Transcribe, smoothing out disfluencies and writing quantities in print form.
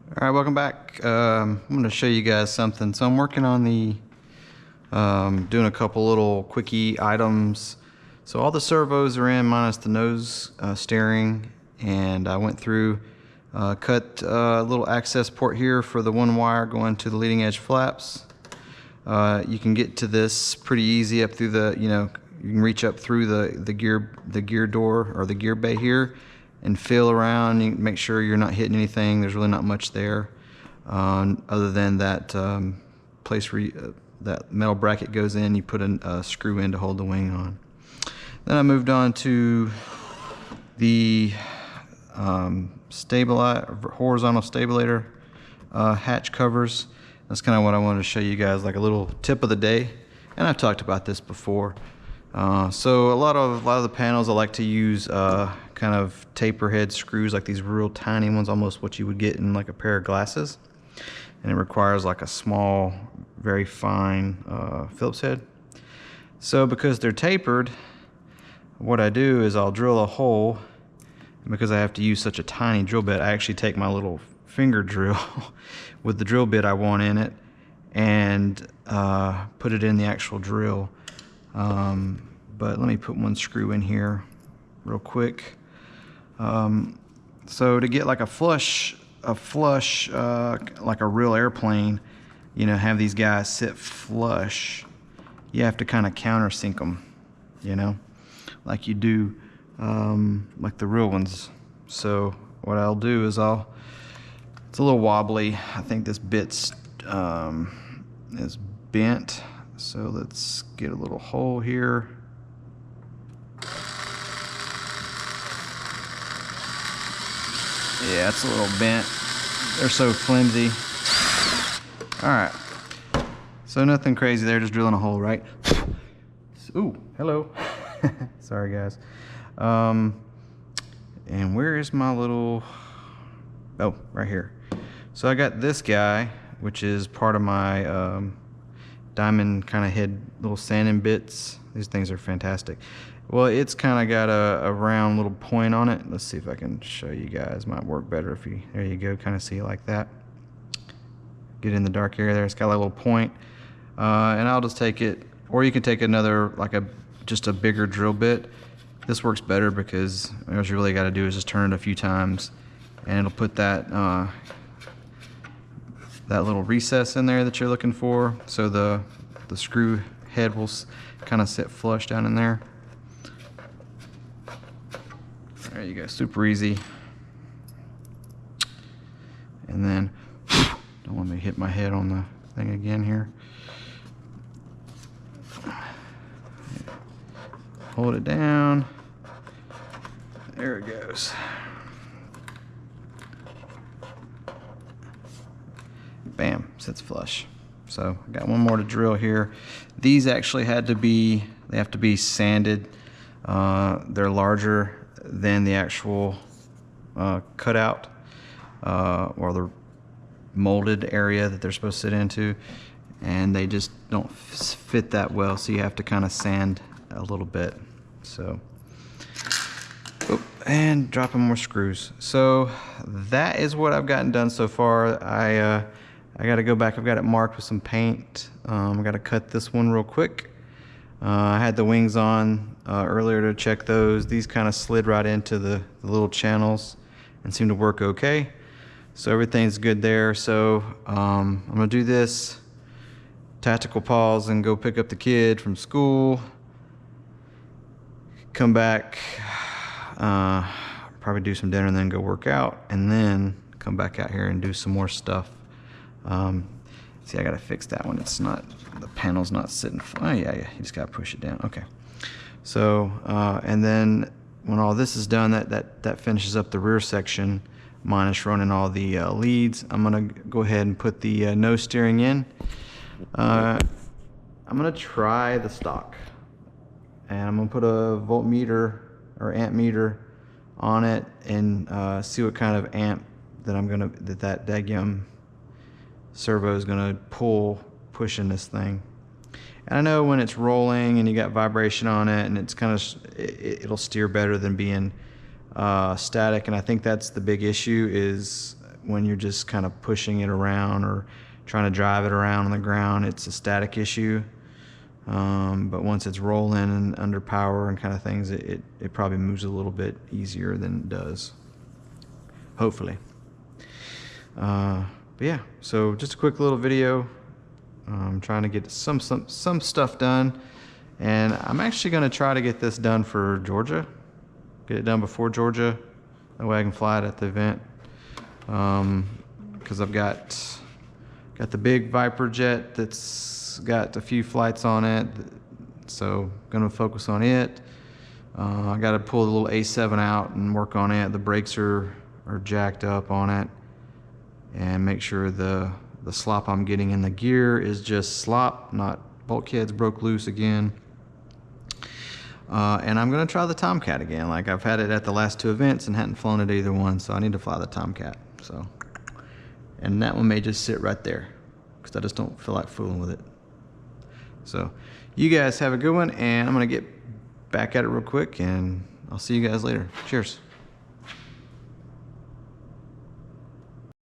All right, welcome back. I'm going to show you guys something. So I'm working on the doing a couple little quickie items. So all the servos are in minus the nose steering, and I went through, cut a little access port here for the one wire going to the leading edge flaps. You can get to this pretty easy up through the, you can reach up through the gear door or the gear bay here and feel around. You make sure you're not hitting anything. There's really not much there other than that place where that metal bracket goes in. You put a screw in to hold the wing on. Then I moved on to the horizontal stabilizer hatch covers. That's kind of what I wanted to show you guys, like a little tip of the day. And I've talked about this before. So a lot of the panels I like to use kind of taper head screws, like these real tiny ones, almost what you would get in like a pair of glasses. And it requires like a small, very fine Phillips head. So because they're tapered, what I do is I'll drill a hole. And because I have to use such a tiny drill bit, I actually take my little finger drill with the drill bit I want in it and put it in the actual drill. But let me put one screw in here real quick. So to get like a flush like a real airplane, have these guys sit flush, you have to kind of countersink them, like you do like the real ones. So what I'll do is it's a little wobbly. I think this bit's is bent. So let's get a little hole here. Yeah, it's a little bent. They're so flimsy. All right. So nothing crazy there, just drilling a hole, right? Ooh, hello. Sorry, guys. And where is my little... Oh, right here. So I got this guy, which is part of my diamond kind of head little sanding bits. These things are fantastic. Well, it's kind of got a round little point on it. Let's see if I can show you guys. Might work better if you, there you go, kind of see it like that. Get in the dark area there. It's got a little point. And I'll just take it, or you can take another, like just a bigger drill bit. This works better because all you really got to do is just turn it a few times, and it'll put that little recess in there that you're looking for. So the screw head will kind of sit flush down in there. There you go, super easy. And then, don't want me to hit my head on the thing again here. Hold it down. There it goes. Bam, sits flush. So I got one more to drill here. These actually they have to be sanded. They're larger than the actual cutout or the molded area that they're supposed to sit into, and they just don't fit that well, so you have to kind of sand a little bit. So and dropping more screws. So that is what I've gotten done so far. I got to go back. I've got it marked with some paint. I got to cut this one real quick. I had the wings on earlier to check those. These kind of slid right into the little channels and seem to work okay. So everything's good there. So I'm gonna do this tactical pause and go pick up the kid from school. Come back, probably do some dinner and then go work out, and then come back out here and do some more stuff. See, I gotta fix that one. It's not, the panel's not sitting. Oh yeah, you just gotta push it down. Okay. So, and then when all this is done, that finishes up the rear section, minus running all the leads. I'm gonna go ahead and put the nose steering in. I'm gonna try the stock, and I'm gonna put a voltmeter or amp meter on it and see what kind of amp that that daggum servo is gonna push in this thing. And I know when it's rolling and you got vibration on it, and it's kind of, it'll steer better than being static. And I think that's the big issue, is when you're just kind of pushing it around or trying to drive it around on the ground, it's a static issue. But once it's rolling and under power and kind of things, it probably moves a little bit easier than it does, hopefully. But yeah, so just a quick little video. I'm trying to get some stuff done, and I'm actually going to try to get this done for Georgia, get it done before Georgia, that way I can fly it at the event. Because I've got the big Viper jet that's got a few flights on it, so gonna focus on it. I got to pull the little A7 out and work on it. The brakes are jacked up on it, and make sure the slop I'm getting in the gear is just slop, not bulkheads broke loose again. And I'm gonna try the Tomcat again. Like, I've had it at the last 2 events and hadn't flown it either one, so I need to fly the Tomcat. So, and that one may just sit right there because I just don't feel like fooling with it. So you guys have a good one, and I'm gonna get back at it real quick, and I'll see you guys later. Cheers.